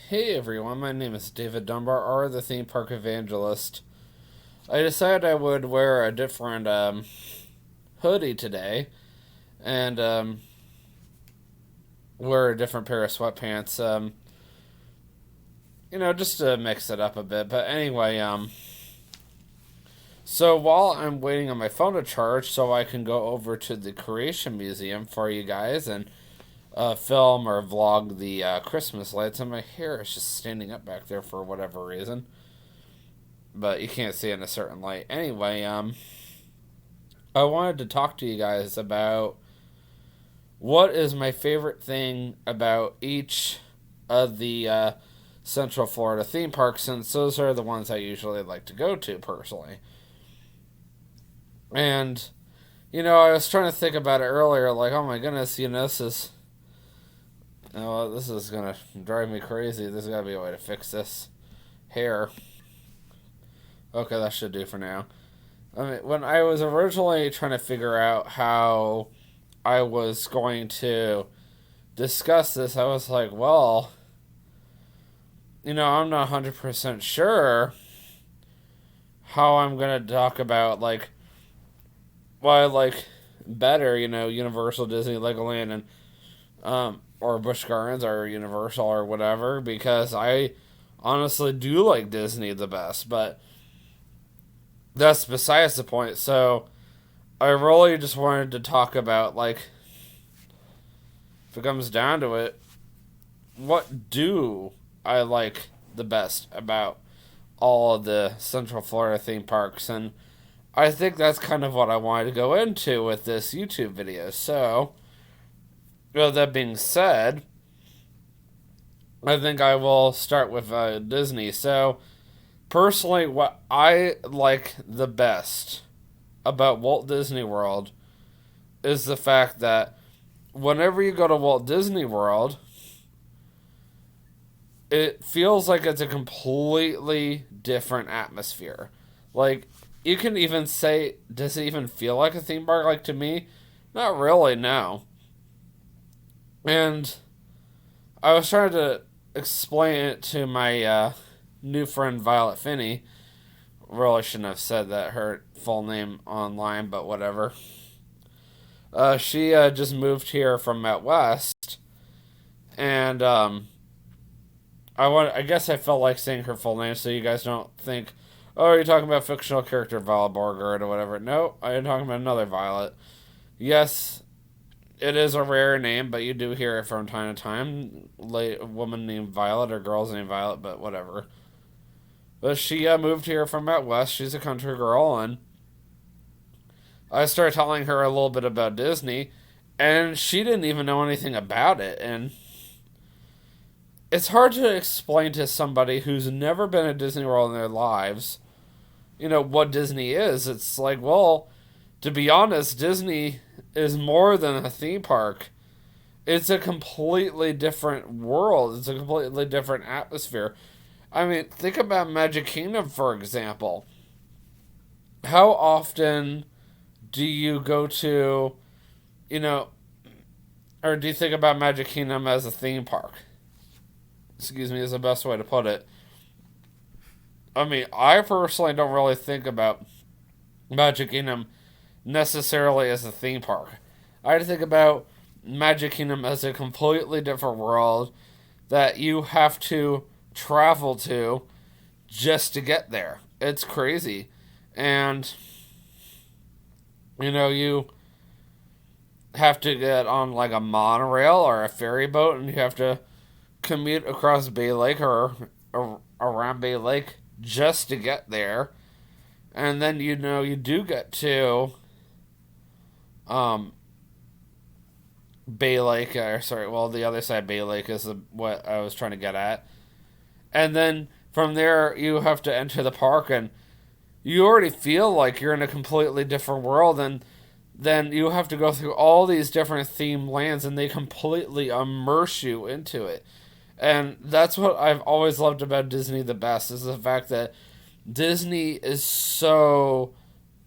Hey everyone, my name is David Dunbar, or the Theme Park Evangelist. I decided I would wear a different hoodie today and wear a different pair of sweatpants, just to mix it up a bit. But anyway, so while I'm waiting on my phone to charge so I can go over to the Creation Museum for you guys and film or vlog the Christmas lights, and my hair is just standing up back there for whatever reason. But you can't see it in a certain light. Anyway, I wanted to talk to you guys about what is my favorite thing about each of the Central Florida theme parks, since those are the ones I usually like to go to personally. And, I was trying to think about it earlier, like, oh my goodness, this is gonna drive me crazy. There's gotta be a way to fix this hair. Okay, that should do for now. I mean, when I was originally trying to figure out how I was going to discuss this, I was like, well, I'm not 100% sure how I'm going to talk about, like, why I like better, Universal, Disney, LegoLand, and, or Busch Gardens, or Universal, or whatever, because I honestly do like Disney the best, but that's besides the point. So I really just wanted to talk about, like, if it comes down to it, what do I like the best about all of the Central Florida theme parks? And I think that's kind of what I wanted to go into with this YouTube video. So, with that being said, I think I will start with Disney. So, personally, what I like the best about Walt Disney World is the fact that whenever you go to Walt Disney World, it feels like it's a completely different atmosphere. Like, you can even say, does it even feel like a theme park? Like, to me, not really, no. And I was trying to explain it to my new friend Violet Finney. Really shouldn't have said that, her full name online, but whatever. She just moved here from out west, and I guess I felt like saying her full name so you guys don't think, oh, you're talking about fictional character Violet Borgard or whatever. No, I'm talking about another Violet. Yes, it is a rare name, but you do hear it from time to time. A woman named Violet or girls named Violet, but whatever. But she moved here from out west. She's a country girl, and I started telling her a little bit about Disney, and she didn't even know anything about it. And it's hard to explain to somebody who's never been at Disney World in their lives, what Disney is. It's like, well, to be honest, Disney is more than a theme park. It's a completely different world. It's a completely different atmosphere. I mean, think about Magic Kingdom, for example. How often do you go to, or do you think about Magic Kingdom as a theme park? Excuse me, is the best way to put it. I mean, I personally don't really think about Magic Kingdom necessarily as a theme park. I think about Magic Kingdom as a completely different world that you have to travel to just to get there. It's crazy. And, you have to get on, like, a monorail or a ferry boat, and you have to commute across Bay Lake or around Bay Lake just to get there. And then, you do get to Bay Lake, the other side of Bay Lake is what I was trying to get at. And then from there, you have to enter the park, and you already feel like you're in a completely different world, and then you have to go through all these different themed lands, and they completely immerse you into it. And that's what I've always loved about Disney the best, is the fact that Disney is so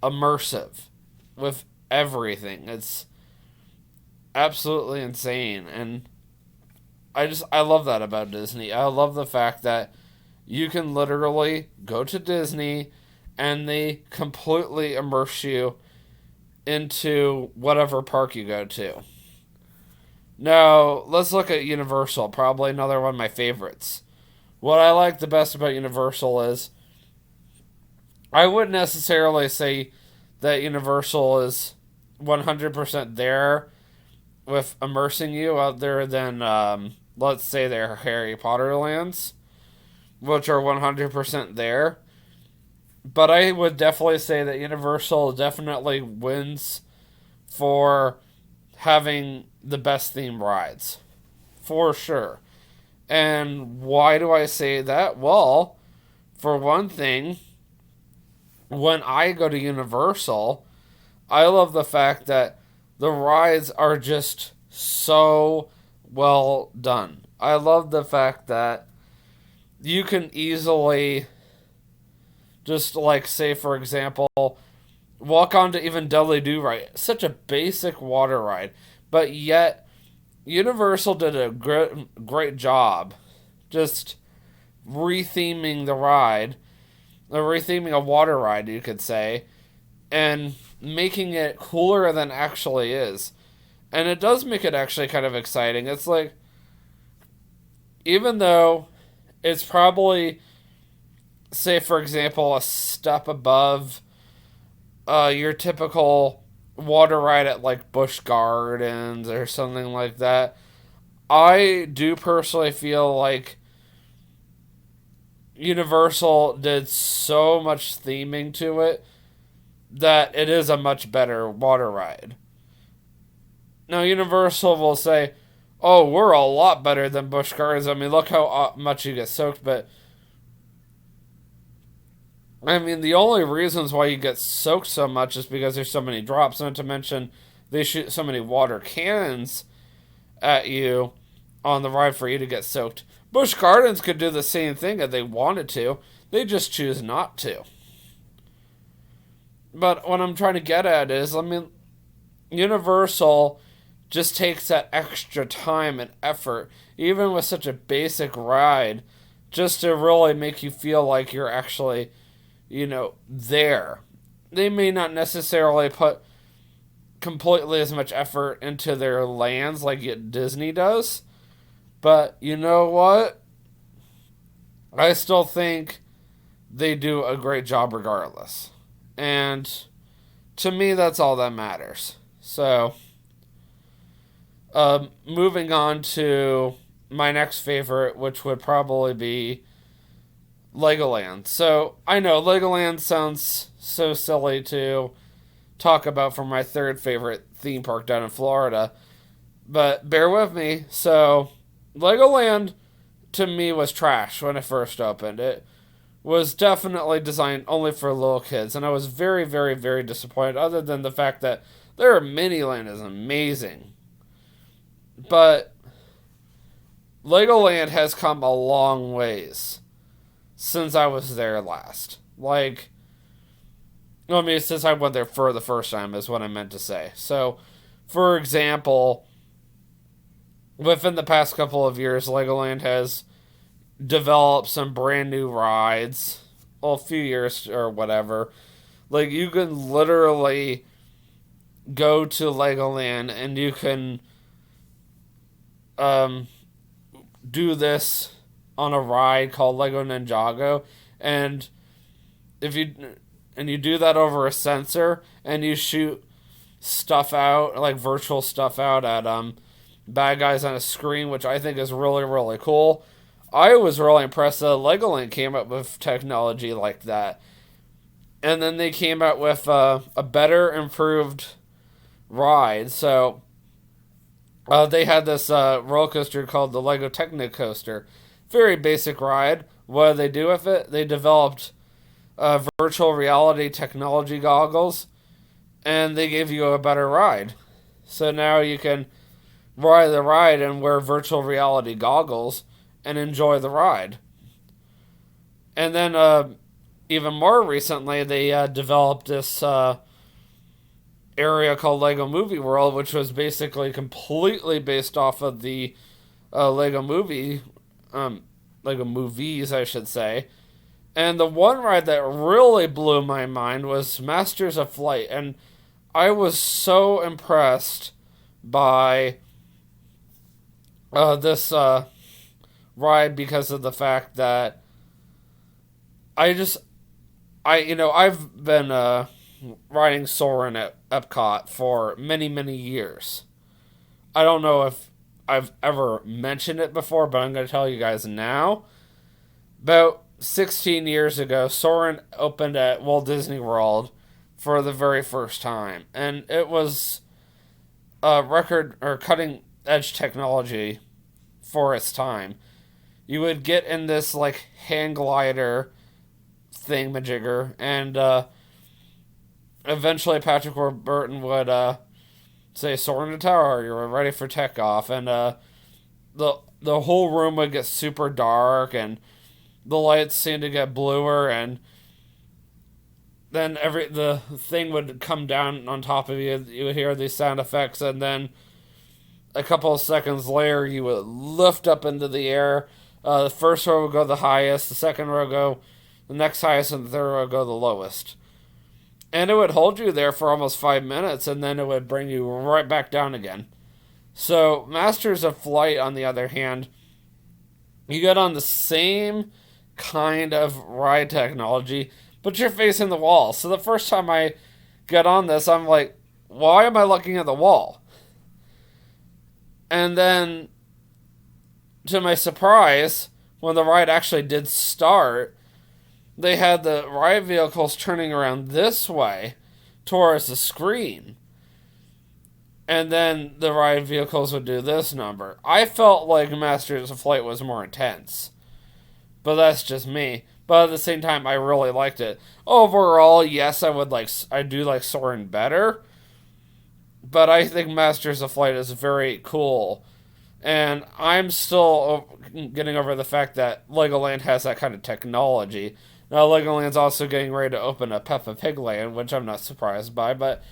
immersive with everything. It's absolutely insane. And I love that about Disney. I love the fact that you can literally go to Disney and they completely immerse you into whatever park you go to. Now, let's look at Universal, probably another one of my favorites. What I like the best about Universal is I wouldn't necessarily say that Universal is 100% there with immersing you other than, let's say, their Harry Potter lands, which are 100% there. But I would definitely say that Universal definitely wins for having the best theme rides. For sure. And why do I say that? Well, for one thing, when I go to Universal, I love the fact that the rides are just so well done. I love the fact that you can easily just like say for example walk onto even Dudley Do Right. Such a basic water ride, but yet Universal did a great job just retheming the ride, or retheming a water ride, you could say, and making it cooler than it actually is. And it does make it actually kind of exciting. It's like, even though it's probably, say for example, a step above your typical water ride at like Busch Gardens or something like that, I do personally feel like Universal did so much theming to it that it is a much better water ride. Now, Universal will say, oh, we're a lot better than Busch Gardens. I mean, look how much you get soaked, but I mean, the only reasons why you get soaked so much is because there's so many drops, not to mention they shoot so many water cannons at you on the ride for you to get soaked. Busch Gardens could do the same thing if they wanted to. They just choose not to. But what I'm trying to get at is, I mean, Universal just takes that extra time and effort, even with such a basic ride, just to really make you feel like you're actually, there. They may not necessarily put completely as much effort into their lands like Disney does, but you know what? I still think they do a great job regardless. And to me, that's all that matters. So, moving on to my next favorite, which would probably be LegoLand. So, I know LegoLand sounds so silly to talk about for my third favorite theme park down in Florida, but bear with me. So, LegoLand to me was trash when it first opened. It was definitely designed only for little kids, and I was very, very, very disappointed, other than the fact that their Miniland is amazing. But LegoLand has come a long ways since I was there last. Since I went there for the first time is what I meant to say. So, for example, within the past couple of years, LegoLand has developed some brand new rides. Well, a few years or whatever. Like, you can literally go to LegoLand and you can do this on a ride called Lego Ninjago, and you do that over a sensor, and you shoot stuff out, like virtual stuff out at bad guys on a screen, which I think is really, really cool. I was really impressed that LegoLand came up with technology like that. And then they came out with a better, improved ride. So, they had this roller coaster called the Lego Technicoaster. Very basic ride. What did they do with it? They developed virtual reality technology goggles, and they gave you a better ride. So now you can ride the ride and wear virtual reality goggles and enjoy the ride. And then even more recently, they developed this area called Lego Movie World, which was basically completely based off of the Lego movie, Lego movies, I should say. And the one ride that really blew my mind was Masters of Flight, and I was so impressed by this ride because of the fact that I've been riding Soarin' at Epcot for many, many years. I don't know if I've ever mentioned it before, but I'm going to tell you guys now. About 16 years ago, Soarin' opened at Walt Disney World for the very first time. And it was a record or cutting edge technology for its time. You would get in this like hand glider thingamajigger, and eventually Patrick Warburton would say, "Soaring to tower, you're ready for takeoff," and the whole room would get super dark, and the lights seemed to get bluer, and then the thing would come down on top of you. You would hear these sound effects, and then a couple of seconds later, you would lift up into the air. The first row would go the highest, the second row would go the next highest, and the third row would go the lowest. And it would hold you there for almost 5 minutes, and then it would bring you right back down again. So, Masters of Flight, on the other hand, you get on the same kind of ride technology, but you're facing the wall. So the first time I get on this, I'm like, why am I looking at the wall? And then, to my surprise, when the ride actually did start, they had the ride vehicles turning around this way towards the screen. And then the ride vehicles would do this number. I felt like Masters of Flight was more intense. But that's just me. But at the same time, I really liked it. Overall, yes, I do like Soarin' better. But I think Masters of Flight is very cool. And I'm still getting over the fact that LegoLand has that kind of technology. Now, LegoLand's also getting ready to open a Peppa Pig land, which I'm not surprised by, but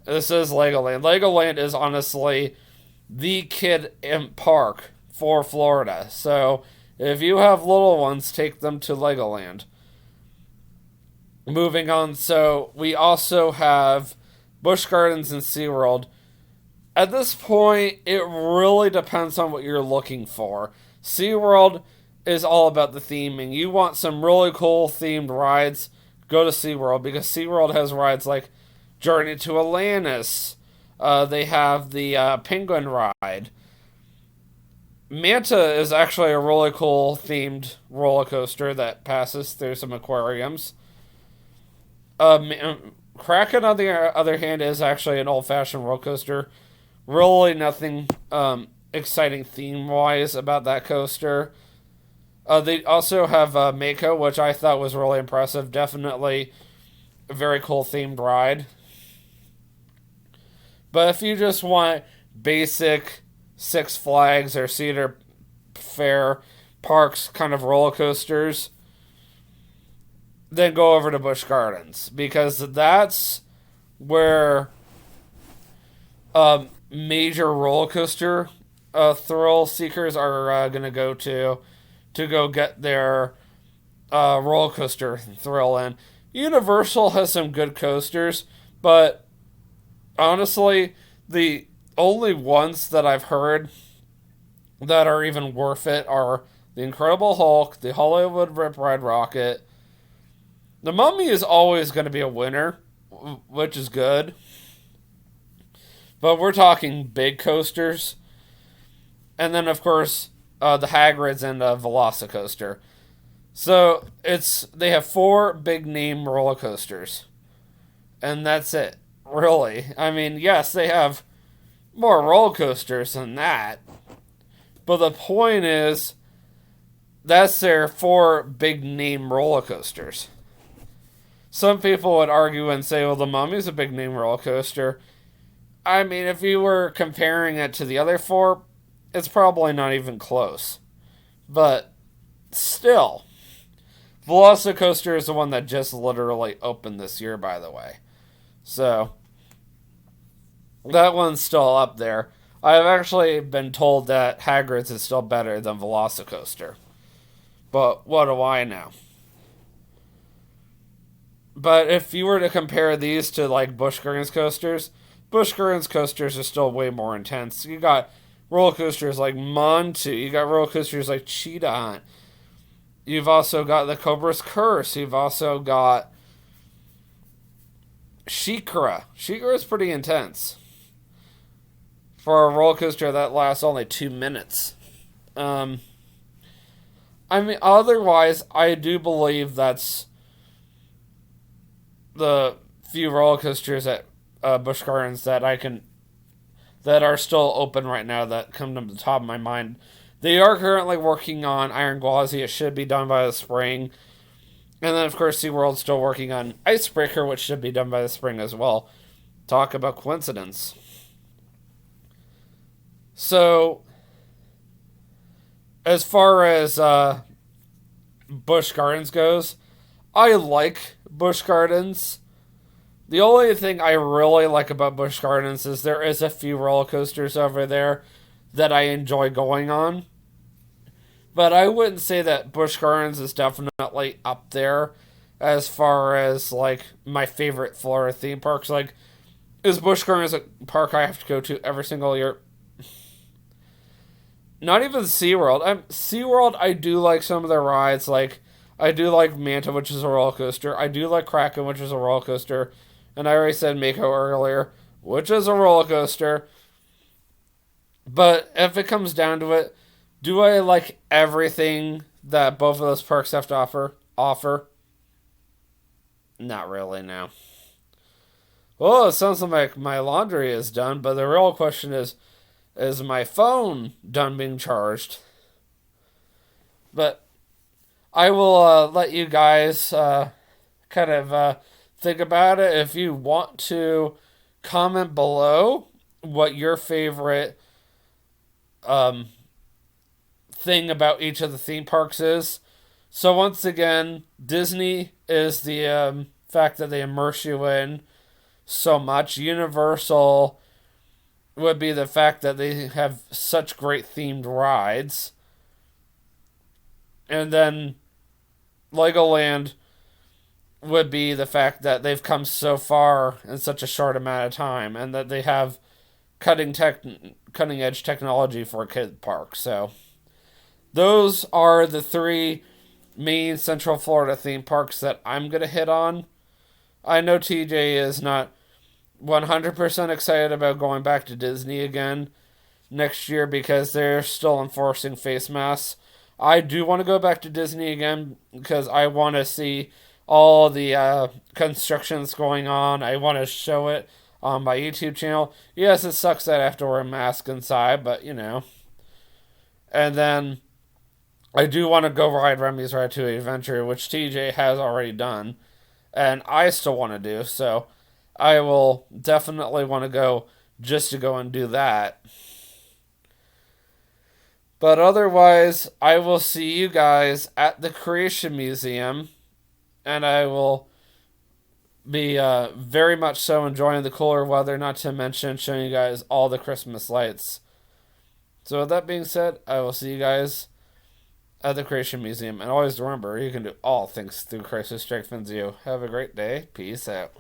this is LegoLand. LegoLand is honestly the kid park for Florida. So, if you have little ones, take them to LegoLand. Moving on, so we also have Busch Gardens and SeaWorld. At this point, it really depends on what you're looking for. SeaWorld is all about the theming. You want some really cool themed rides, go to SeaWorld, because SeaWorld has rides like Journey to Atlantis. They have the Penguin Ride. Manta is actually a really cool themed roller coaster that passes through some aquariums. Kraken, on the other hand, is actually an old-fashioned roller coaster. Really nothing exciting theme-wise about that coaster. They also have Mako, which I thought was really impressive. Definitely a very cool themed ride. But if you just want basic Six Flags or Cedar Fair Parks kind of roller coasters, then go over to Busch Gardens, because that's where major roller coaster thrill seekers are going to go to go get their roller coaster thrill in. Universal has some good coasters, but honestly, the only ones that I've heard that are even worth it are the Incredible Hulk, the Hollywood Rip Ride Rocket. The Mummy is always going to be a winner, which is good. But we're talking big coasters. And then, of course, the Hagrid's and the Velocicoaster. So, they have 4 big name roller coasters. And that's it. Really. I mean, yes, they have more roller coasters than that. But the point is, that's their 4 big name roller coasters. Some people would argue and say, well, the Mummy's a big name roller coaster. I mean, if you were comparing it to the other 4, it's probably not even close. But still, Velocicoaster is the one that just literally opened this year, by the way. So, that one's still up there. I've actually been told that Hagrid's is still better than Velocicoaster. But what do I know? But if you were to compare these to like Busch Gardens coasters, Busch Gardens coasters are still way more intense. You got roller coasters like Montu, you got roller coasters like Cheetah Hunt. You've also got the Cobra's Curse. You've also got Shikra. Shikra is pretty intense for a roller coaster that lasts only 2 minutes. Um, I mean, otherwise, I do believe that's the few roller coasters at Busch Gardens that are still open right now that come to the top of my mind. They are currently working on Iron Gwazi. It should be done by the spring. And then, of course, SeaWorld's still working on Icebreaker, which should be done by the spring as well. Talk about coincidence. So, as far as Busch Gardens goes, I like Busch Gardens. The only thing I really like about Busch Gardens is there is a few roller coasters over there that I enjoy going on. But I wouldn't say that Busch Gardens is definitely up there as far as like my favorite Florida theme parks. Like, is Busch Gardens a park I have to go to every single year? Not even SeaWorld. SeaWorld, I do like some of their rides. Like, I do like Manta, which is a roller coaster. I do like Kraken, which is a roller coaster. And I already said Mako earlier, which is a roller coaster. But if it comes down to it, do I like everything that both of those parks have to offer? Not really, no. Well, it sounds like my laundry is done, but the real question is my phone done being charged? But I will let you guys kind of think about it. If you want to comment below what your favorite um, thing about each of the theme parks is. So once again, Disney is the fact that they immerse you in so much. Universal would be the fact that they have such great themed rides. And then LegoLand would be the fact that they've come so far in such a short amount of time and that they have cutting edge technology for a kid park. So those are the three main Central Florida theme parks that I'm going to hit on. I know TJ is not 100% excited about going back to Disney again next year because they're still enforcing face masks. I do want to go back to Disney again because I want to see all the constructions going on. I want to show it on my YouTube channel. Yes, it sucks that I have to wear a mask inside, but you know. And then I do want to go ride Remy's Ratatouille Adventure, which TJ has already done, and I still want to do. So I will definitely want to go just to go and do that. But otherwise, I will see you guys at the Creation Museum, and I will be very much so enjoying the cooler weather, not to mention showing you guys all the Christmas lights. So with that being said, I will see you guys at the Creation Museum. And always remember, you can do all things through Christ who strengthens you. Have a great day. Peace out.